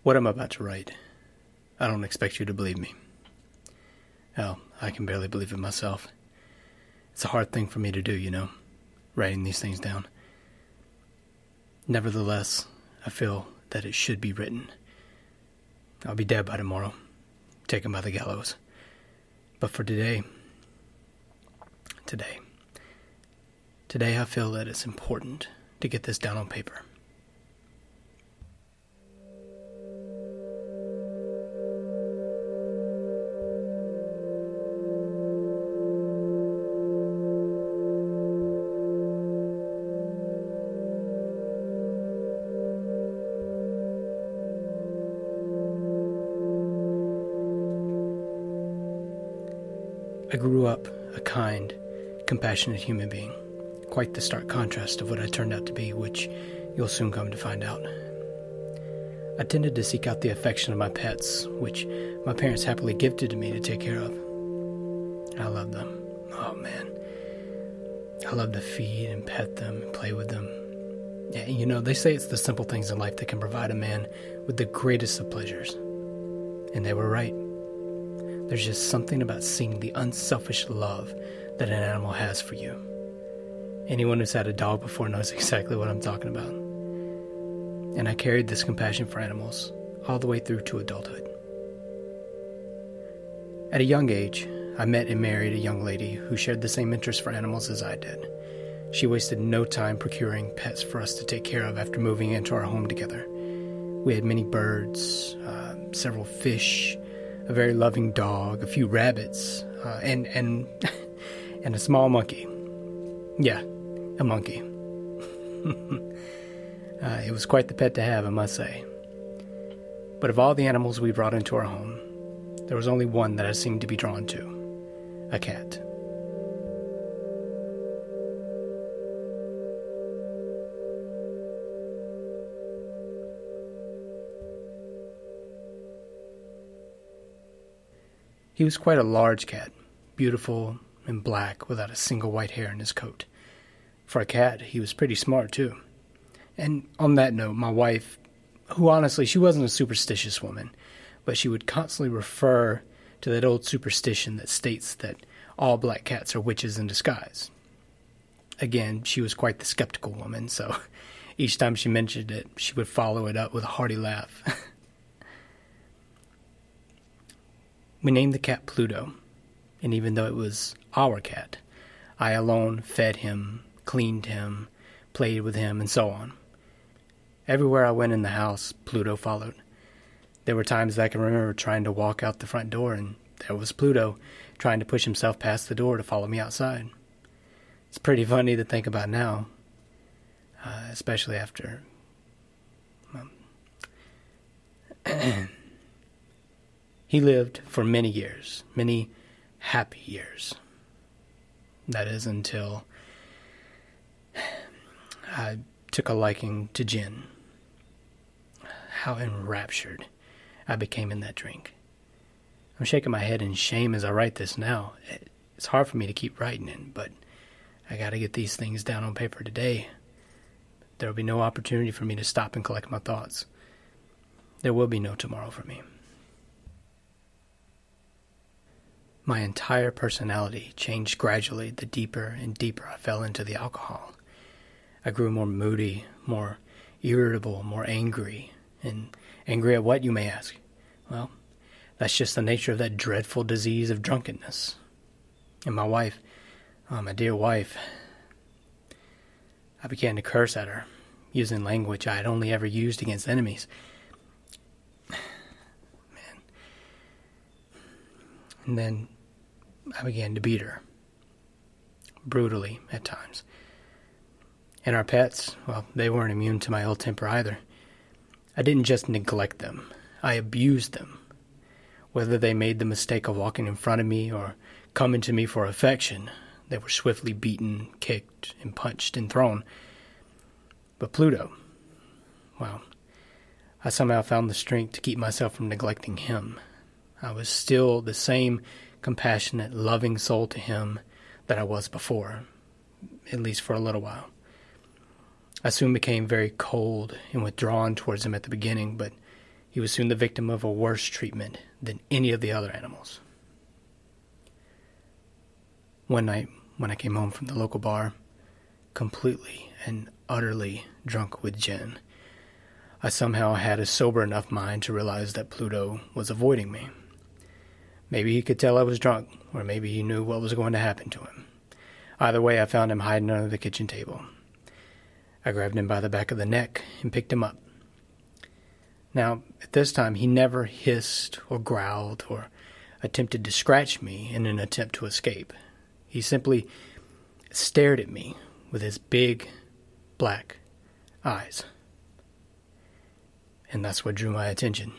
What I'm about to write, I don't expect you to believe me. Hell, I can barely believe it myself. It's a hard thing for me to do, you know, writing these things down. Nevertheless, I feel that it should be written. I'll be dead by tomorrow, taken by the gallows. But for today, I feel that it's important to get this down on paper. I grew up a kind, compassionate human being, quite the stark contrast of what I turned out to be, which you'll soon come to find out. I tended to seek out the affection of my pets, which my parents happily gifted to me to take care of. I loved them. Oh man. I loved to feed and pet them and play with them. Yeah, you know, they say it's the simple things in life that can provide a man with the greatest of pleasures. And they were right. There's just something about seeing the unselfish love that an animal has for you. Anyone who's had a dog before knows exactly what I'm talking about. And I carried this compassion for animals all the way through to adulthood. At a young age, I met and married a young lady who shared the same interest for animals as I did. She wasted no time procuring pets for us to take care of after moving into our home together. We had many birds, several fish, a very loving dog, a few rabbits, and a small monkey. Yeah, a monkey. It was quite the pet to have, I must say. But of all the animals we brought into our home, there was only one that I seemed to be drawn to: a cat. He was quite a large cat, beautiful and black without a single white hair in his coat. For a cat, he was pretty smart, too. And on that note, my wife, who honestly, she wasn't a superstitious woman, but she would constantly refer to that old superstition that states that all black cats are witches in disguise. Again, she was quite the skeptical woman, so each time she mentioned it, she would follow it up with a hearty laugh. We named the cat Pluto, and even though it was our cat, I alone fed him, cleaned him, played with him, and so on. Everywhere I went in the house, Pluto followed. There were times I can remember trying to walk out the front door, and there was Pluto trying to push himself past the door to follow me outside. It's pretty funny to think about now, especially after... He lived for many years, many happy years. That is until I took a liking to gin. How enraptured I became in that drink. I'm shaking my head in shame as I write this now. It's hard for me to keep writing it, but I gotta get these things down on paper today. There will be no opportunity for me to stop and collect my thoughts. There will be no tomorrow for me. My entire personality changed gradually the deeper and deeper I fell into the alcohol. I grew more moody, more irritable, more angry. And angry at what, you may ask? Well, that's just the nature of that dreadful disease of drunkenness. And my wife, my dear wife, I began to curse at her, using language I had only ever used against enemies. And then I began to beat her, brutally at times. And our pets, well, they weren't immune to my ill temper either. I didn't just neglect them, I abused them. Whether they made the mistake of walking in front of me or coming to me for affection, they were swiftly beaten, kicked, and punched and thrown. But Pluto, well, I somehow found the strength to keep myself from neglecting him. I was still the same compassionate, loving soul to him that I was before, at least for a little while. I soon became very cold and withdrawn towards him at the beginning, but he was soon the victim of a worse treatment than any of the other animals. One night, when I came home from the local bar, completely and utterly drunk with gin, I somehow had a sober enough mind to realize that Pluto was avoiding me. Maybe he could tell I was drunk, or maybe he knew what was going to happen to him. Either way, I found him hiding under the kitchen table. I grabbed him by the back of the neck and picked him up. Now, at this time, he never hissed or growled or attempted to scratch me in an attempt to escape. He simply stared at me with his big, black eyes. And that's what drew my attention.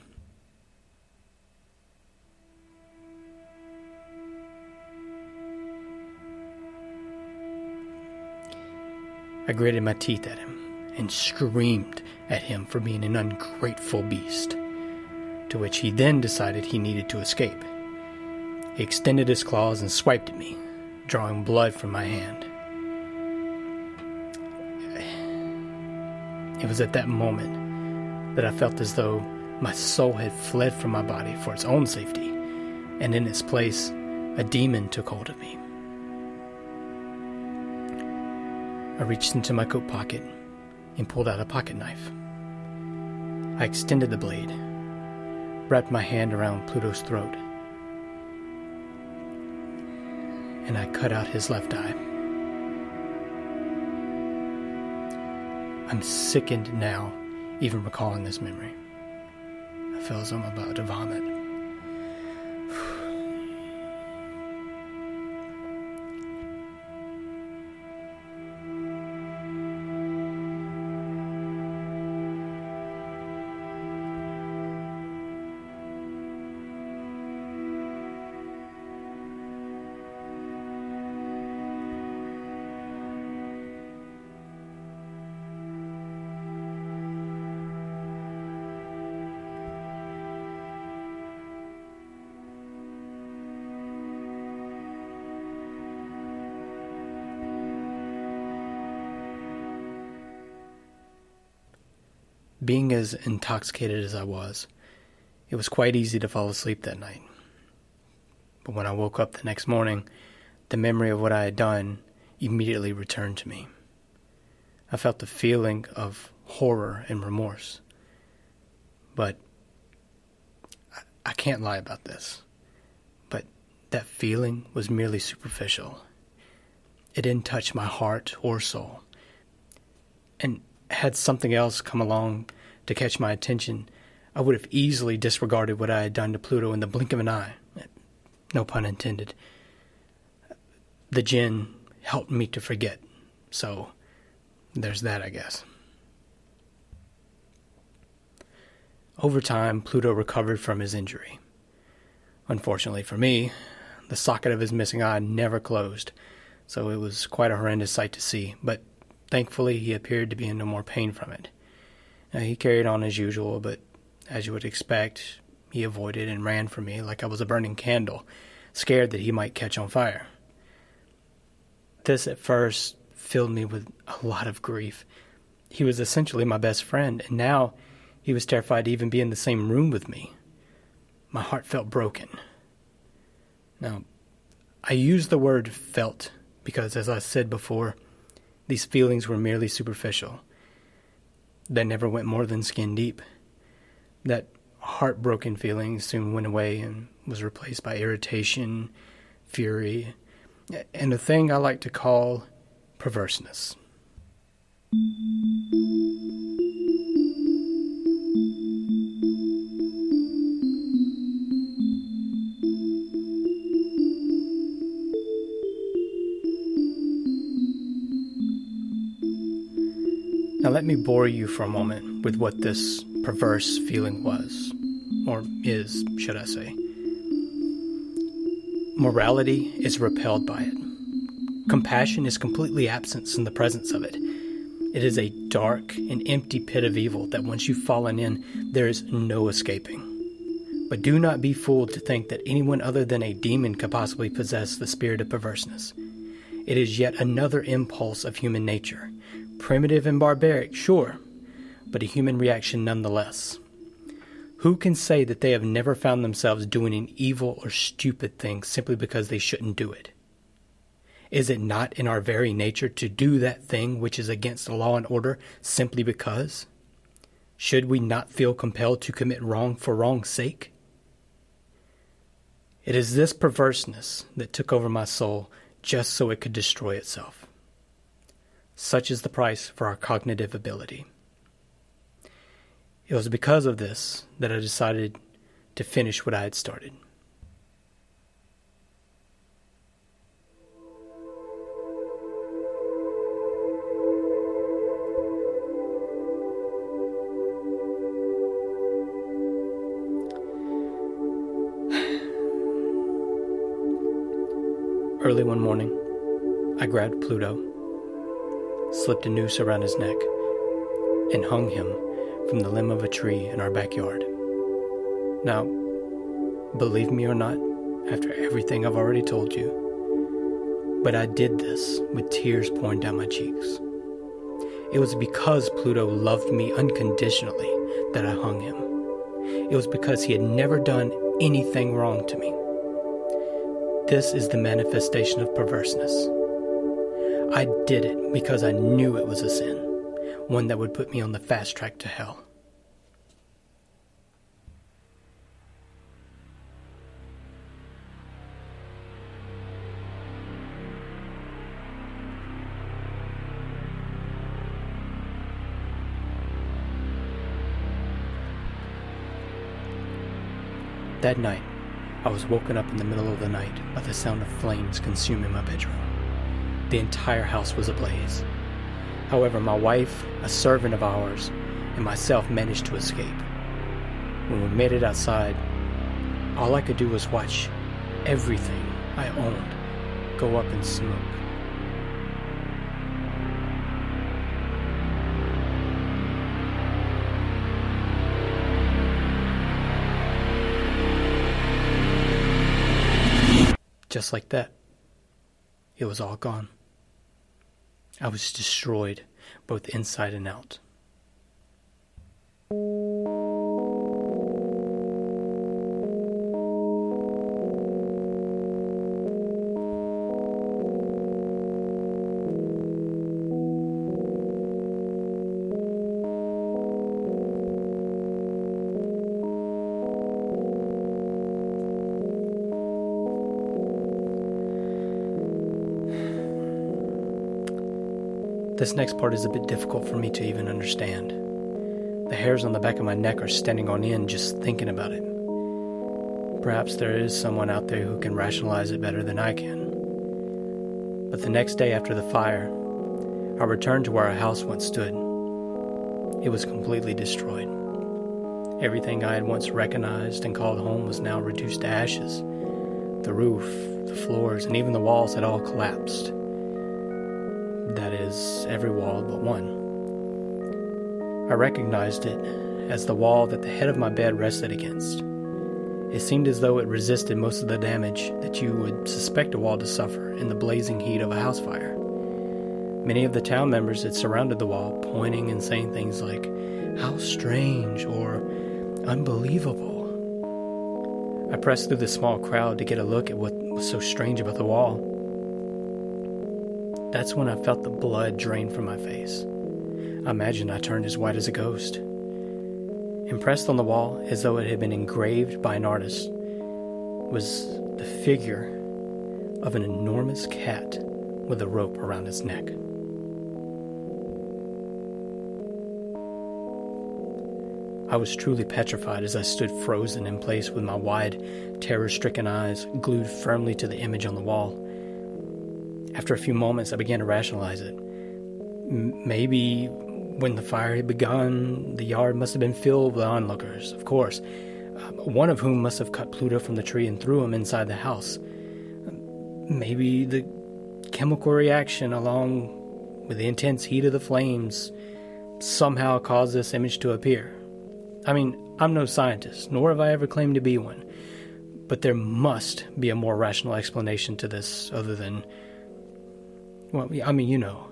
I gritted my teeth at him and screamed at him for being an ungrateful beast, to which he then decided he needed to escape. He extended his claws and swiped at me, drawing blood from my hand. It was at that moment that I felt as though my soul had fled from my body for its own safety, and in its place, a demon took hold of me. I reached into my coat pocket and pulled out a pocket knife. I extended the blade, wrapped my hand around Pluto's throat, and I cut out his left eye. I'm sickened now, even recalling this memory. I feel as though I'm about to vomit. Being as intoxicated as I was, it was quite easy to fall asleep that night. But when I woke up the next morning, the memory of what I had done immediately returned to me. I felt the feeling of horror and remorse. But I can't lie about this. But that feeling was merely superficial. It didn't touch my heart or soul. And had something else come along to catch my attention, I would have easily disregarded what I had done to Pluto in the blink of an eye. No pun intended. The gin helped me to forget, so there's that, I guess. Over time, Pluto recovered from his injury. Unfortunately for me, the socket of his missing eye never closed, so it was quite a horrendous sight to see, but thankfully, he appeared to be in no more pain from it. He carried on as usual, but as you would expect, he avoided and ran from me like I was a burning candle, scared that he might catch on fire. This at first filled me with a lot of grief. He was essentially my best friend, and now he was terrified to even be in the same room with me. My heart felt broken. Now, I use the word felt because, as I said before, these feelings were merely superficial. They never went more than skin deep. That heartbroken feeling soon went away and was replaced by irritation, fury, and a thing I like to call perverseness. Now let me bore you for a moment with what this perverse feeling was, or is, should I say. Morality is repelled by it. Compassion is completely absent in the presence of it. It is a dark and empty pit of evil that once you've fallen in, there is no escaping. But do not be fooled to think that anyone other than a demon could possibly possess the spirit of perverseness. It is yet another impulse of human nature. Primitive and barbaric, sure, but a human reaction nonetheless. Who can say that they have never found themselves doing an evil or stupid thing simply because they shouldn't do it? Is it not in our very nature to do that thing which is against the law and order simply because? Should we not feel compelled to commit wrong for wrong's sake? It is this perverseness that took over my soul just so it could destroy itself. Such is the price for our cognitive ability. It was because of this that I decided to finish what I had started. Early one morning, I grabbed Pluto, slipped a noose around his neck, and hung him from the limb of a tree in our backyard. Now, believe me or not, after everything I've already told you, but I did this with tears pouring down my cheeks. It was because Pluto loved me unconditionally that I hung him. It was because he had never done anything wrong to me. This is the manifestation of perverseness. I did it because I knew it was a sin, one that would put me on the fast track to hell. That night, I was woken up in the middle of the night by the sound of flames consuming my bedroom. The entire house was ablaze. However, my wife, a servant of ours, and myself managed to escape. When we made it outside, all I could do was watch everything I owned go up in smoke. Just like that, it was all gone. I was destroyed, both inside and out. This next part is a bit difficult for me to even understand. The hairs on the back of my neck are standing on end just thinking about it. Perhaps there is someone out there who can rationalize it better than I can. But the next day after the fire, I returned to where our house once stood. It was completely destroyed. Everything I had once recognized and called home was now reduced to ashes. The roof, the floors, and even the walls had all collapsed. That is, every wall but one. I recognized it as the wall that the head of my bed rested against. It seemed as though it resisted most of the damage that you would suspect a wall to suffer in the blazing heat of a house fire. Many of the town members had surrounded the wall, pointing and saying things like, "How strange," or "Unbelievable." I pressed through the small crowd to get a look at what was so strange about the wall. That's when I felt the blood drain from my face. I imagined I turned as white as a ghost. Impressed on the wall, as though it had been engraved by an artist, was the figure of an enormous cat with a rope around its neck. I was truly petrified as I stood frozen in place with my wide, terror-stricken eyes glued firmly to the image on the wall. After a few moments, I began to rationalize it. Maybe when the fire had begun, the yard must have been filled with onlookers, of course, one of whom must have cut Pluto from the tree and threw him inside the house. Maybe the chemical reaction, along with the intense heat of the flames, somehow caused this image to appear. I mean, I'm no scientist, nor have I ever claimed to be one, but there must be a more rational explanation to this other than... Well, I mean, you know.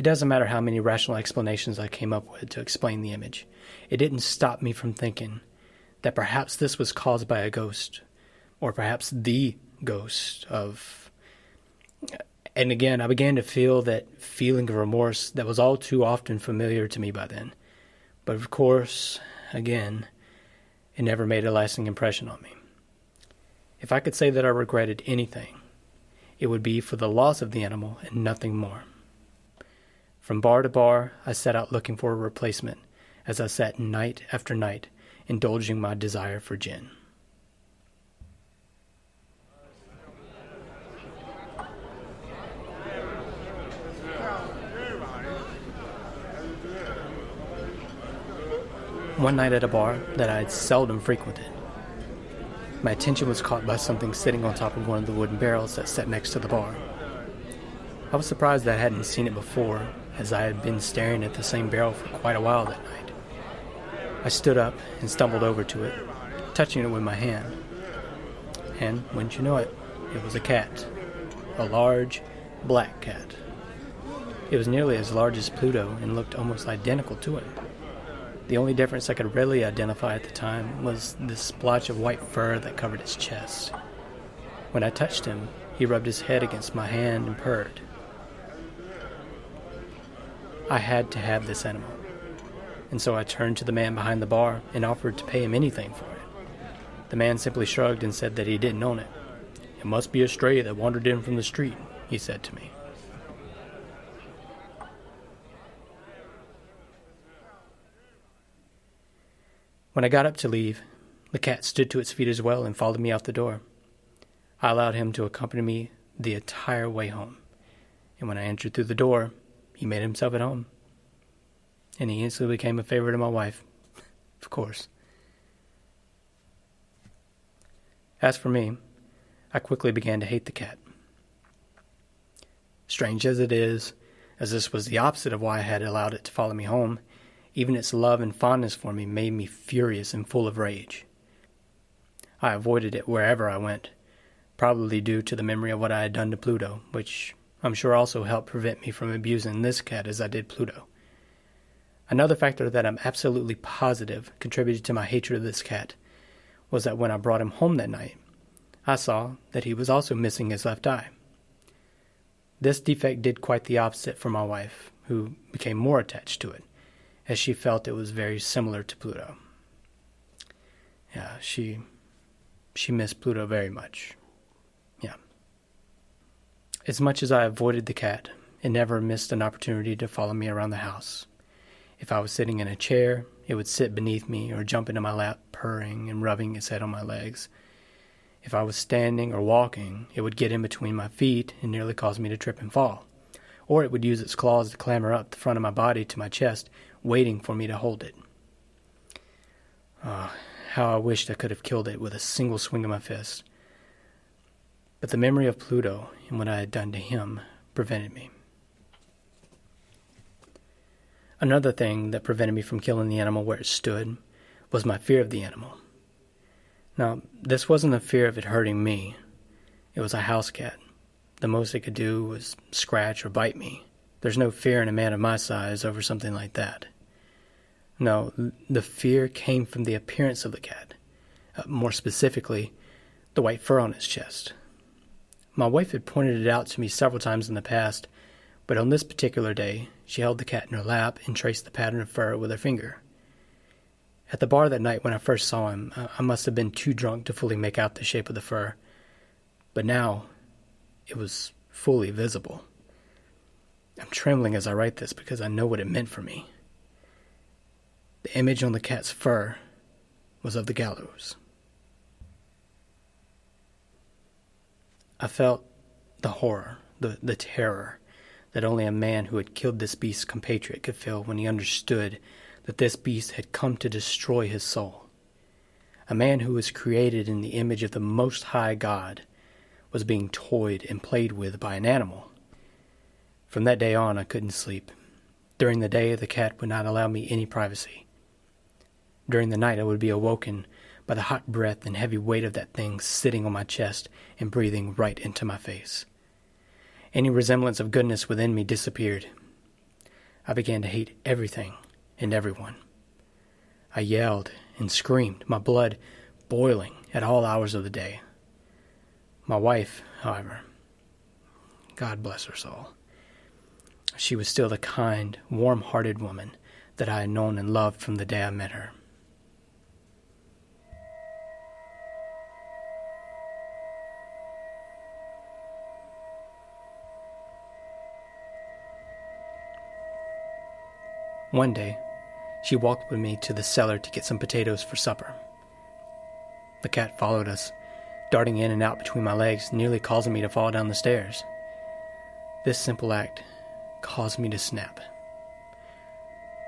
It doesn't matter how many rational explanations I came up with to explain the image. It didn't stop me from thinking that perhaps this was caused by a ghost, or perhaps the ghost of... And again, I began to feel that feeling of remorse that was all too often familiar to me by then. But of course, again, it never made a lasting impression on me. If I could say that I regretted anything, it would be for the loss of the animal and nothing more. From bar to bar, I set out looking for a replacement as I sat night after night, indulging my desire for gin. One night at a bar that I had seldom frequented, my attention was caught by something sitting on top of one of the wooden barrels that sat next to the bar. I was surprised that I hadn't seen it before, as I had been staring at the same barrel for quite a while that night. I stood up and stumbled over to it, touching it with my hand. And, wouldn't you know it, it was a cat. A large, black cat. It was nearly as large as Pluto and looked almost identical to him. The only difference I could readily identify at the time was the splotch of white fur that covered its chest. When I touched him, he rubbed his head against my hand and purred. I had to have this animal, and so I turned to the man behind the bar and offered to pay him anything for it. The man simply shrugged and said that he didn't own it. "It must be a stray that wandered in from the street," he said to me. When I got up to leave, the cat stood to its feet as well and followed me out the door. I allowed him to accompany me the entire way home, and when I entered through the door, he made himself at home. And he instantly became a favorite of my wife, of course. As for me, I quickly began to hate the cat. Strange as it is, as this was the opposite of why I had allowed it to follow me home, even its love and fondness for me made me furious and full of rage. I avoided it wherever I went, probably due to the memory of what I had done to Pluto, which I'm sure also helped prevent me from abusing this cat as I did Pluto. Another factor that I'm absolutely positive contributed to my hatred of this cat was that when I brought him home that night, I saw that he was also missing his left eye. This defect did quite the opposite for my wife, who became more attached to it, as she felt it was very similar to Pluto. Yeah, she missed Pluto very much. Yeah. As much as I avoided the cat, it never missed an opportunity to follow me around the house. If I was sitting in a chair, it would sit beneath me or jump into my lap, purring and rubbing its head on my legs. If I was standing or walking, it would get in between my feet and nearly cause me to trip and fall. Or it would use its claws to clamber up the front of my body to my chest, waiting for me to hold it. How I wished I could have killed it with a single swing of my fist. But the memory of Pluto and what I had done to him prevented me. Another thing that prevented me from killing the animal where it stood was my fear of the animal. Now, this wasn't a fear of it hurting me. It was a house cat. The most it could do was scratch or bite me. There's no fear in a man of my size over something like that. No, the fear came from the appearance of the cat. More specifically, the white fur on its chest. My wife had pointed it out to me several times in the past, but on this particular day, she held the cat in her lap and traced the pattern of fur with her finger. At the bar that night when I first saw him, I must have been too drunk to fully make out the shape of the fur, but now it was fully visible. I'm trembling as I write this because I know what it meant for me. The image on the cat's fur was of the gallows. I felt the horror, the terror that only a man who had killed this beast's compatriot could feel when he understood that this beast had come to destroy his soul. A man who was created in the image of the Most High God was being toyed and played with by an animal. From that day on, I couldn't sleep. During the day, the cat would not allow me any privacy. During the night, I would be awoken by the hot breath and heavy weight of that thing sitting on my chest and breathing right into my face. Any resemblance of goodness within me disappeared. I began to hate everything and everyone. I yelled and screamed, my blood boiling at all hours of the day. My wife, however, God bless her soul, she was still the kind, warm-hearted woman that I had known and loved from the day I met her. One day, she walked with me to the cellar to get some potatoes for supper. The cat followed us, darting in and out between my legs, nearly causing me to fall down the stairs. This simple act caused me to snap.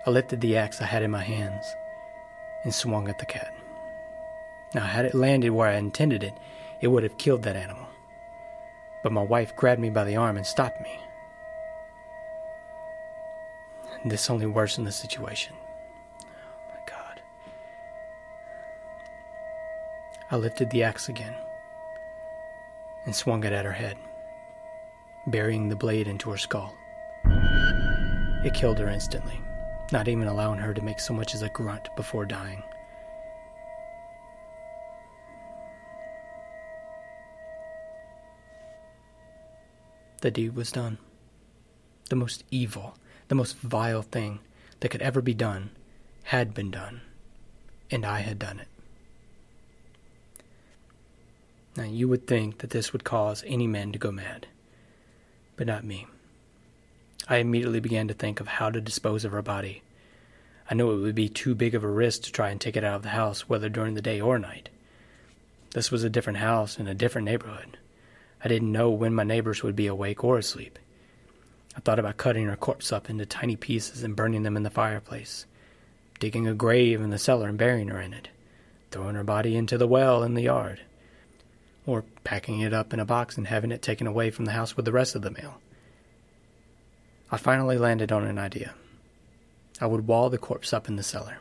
I lifted the axe I had in my hands and swung at the cat. Now, had it landed where I intended it, it would have killed that animal. But my wife grabbed me by the arm and stopped me. This only worsened the situation. Oh my God. I lifted the axe again and swung it at her head, burying the blade into her skull. It killed her instantly, not even allowing her to make so much as a grunt before dying. The deed was done. The most evil, the most vile thing that could ever be done had been done, and I had done it. Now, you would think that this would cause any man to go mad, but not me. I immediately began to think of how to dispose of her body. I knew it would be too big of a risk to try and take it out of the house, whether during the day or night. This was a different house in a different neighborhood. I didn't know when my neighbors would be awake or asleep. I thought about cutting her corpse up into tiny pieces and burning them in the fireplace, digging a grave in the cellar and burying her in it, throwing her body into the well in the yard, or packing it up in a box and having it taken away from the house with the rest of the mail. I finally landed on an idea. I would wall the corpse up in the cellar.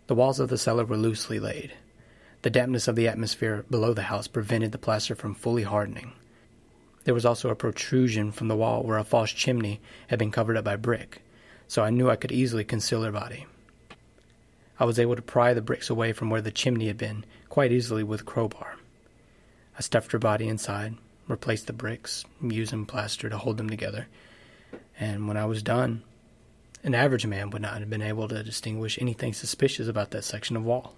The walls of the cellar were loosely laid. The dampness of the atmosphere below the house prevented the plaster from fully hardening. There was also a protrusion from the wall where a false chimney had been covered up by brick, so I knew I could easily conceal her body. I was able to pry the bricks away from where the chimney had been quite easily with a crowbar. I stuffed her body inside, replaced the bricks, using plaster to hold them together, and when I was done, an average man would not have been able to distinguish anything suspicious about that section of wall.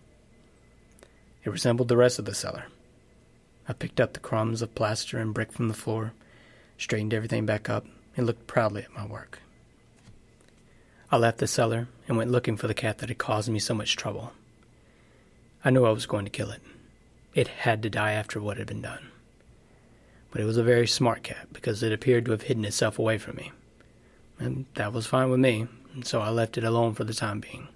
It resembled the rest of the cellar. I picked up the crumbs of plaster and brick from the floor, straightened everything back up, and looked proudly at my work. I left the cellar and went looking for the cat that had caused me so much trouble. I knew I was going to kill it. It had to die after what had been done. But it was a very smart cat because it appeared to have hidden itself away from me. And that was fine with me, and so I left it alone for the time being.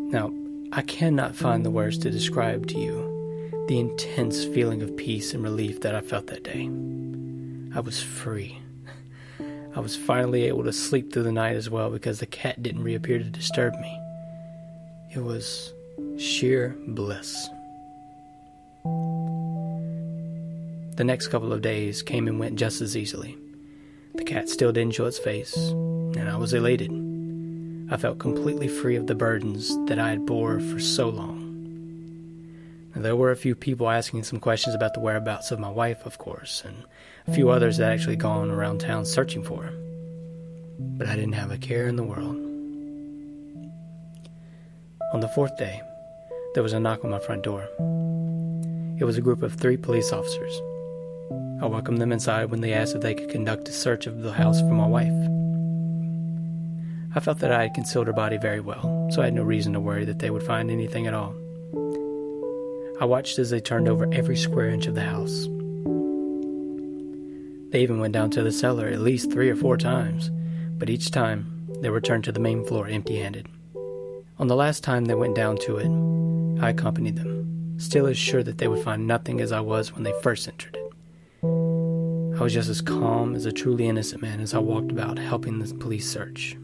Now, I cannot find the words to describe to you the intense feeling of peace and relief that I felt that day. I was free. I was finally able to sleep through the night as well because the cat didn't reappear to disturb me. It was sheer bliss. The next couple of days came and went just as easily. The cat still didn't show its face, and I was elated. I felt completely free of the burdens that I had bore for so long. Now, there were a few people asking some questions about the whereabouts of my wife, of course, and a few others that had actually gone around town searching for her. But I didn't have a care in the world. On the fourth day, there was a knock on my front door. It was a group of 3 police officers. I welcomed them inside when they asked if they could conduct a search of the house for my wife. I felt that I had concealed her body very well, so I had no reason to worry that they would find anything at all. I watched as they turned over every square inch of the house. They even went down to the cellar at least 3 or 4 times, but each time they returned to the main floor empty-handed. On the last time they went down to it, I accompanied them, still as sure that they would find nothing as I was when they first entered it. I was just as calm as a truly innocent man as I walked about helping the police search.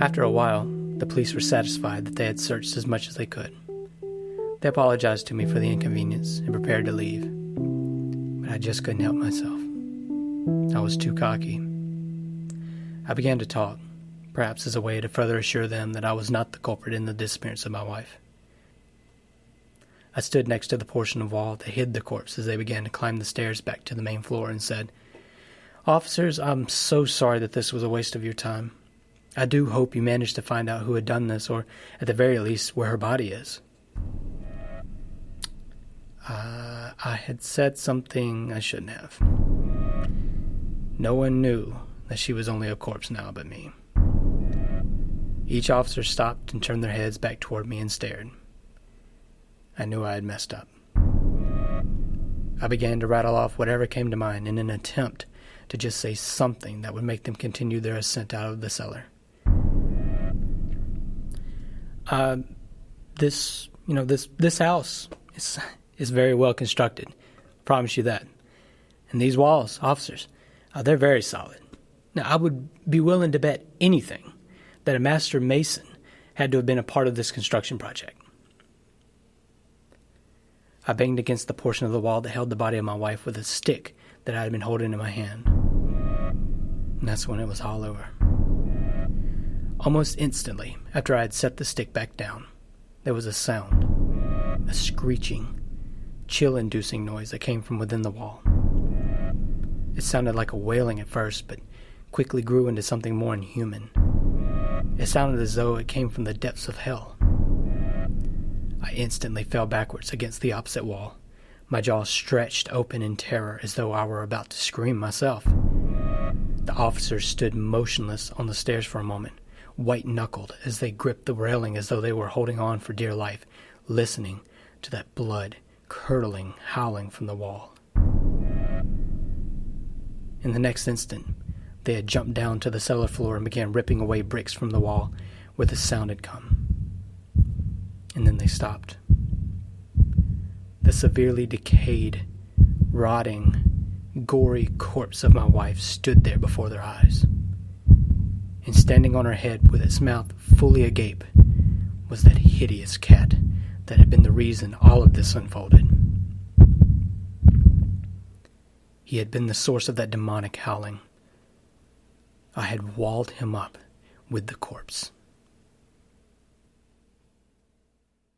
After a while, The police were satisfied that they had searched as much as they could. They apologized to me for the inconvenience and prepared to leave, but I just couldn't help myself. I was too cocky. I began to talk, perhaps as a way to further assure them that I was not the culprit in the disappearance of my wife. I stood next to the portion of wall that hid the corpse as they began to climb the stairs back to the main floor and said, "Officers, I'm so sorry that this was a waste of your time. I do hope you managed to find out who had done this, or at the very least, where her body is." I had said something I shouldn't have. No one knew that she was only a corpse now but me. Each officer stopped and turned their heads back toward me and stared. I knew I had messed up. I began to rattle off whatever came to mind in an attempt to just say something that would make them continue their ascent out of the cellar. This house is very well constructed. I promise you that. And these walls, officers, they're very solid. Now, I would be willing to bet anything that a master mason had to have been a part of this construction project. I banged against the portion of the wall that held the body of my wife with a stick that I had been holding in my hand. And that's when it was all over. Almost instantly, after I had set the stick back down, there was a sound, a screeching, chill-inducing noise that came from within the wall. It sounded like a wailing at first, but quickly grew into something more inhuman. It sounded as though it came from the depths of hell. I instantly fell backwards against the opposite wall, my jaw stretched open in terror as though I were about to scream myself. The officers stood motionless on the stairs for a moment, white-knuckled as they gripped the railing as though they were holding on for dear life, listening to that blood-curdling howling from the wall. In the next instant, they had jumped down to the cellar floor and began ripping away bricks from the wall where the sound had come. And then they stopped. The severely decayed, rotting, gory corpse of my wife stood there before their eyes. And standing on her head with its mouth fully agape was that hideous cat that had been the reason all of this unfolded. He had been the source of that demonic howling. I had walled him up with the corpse.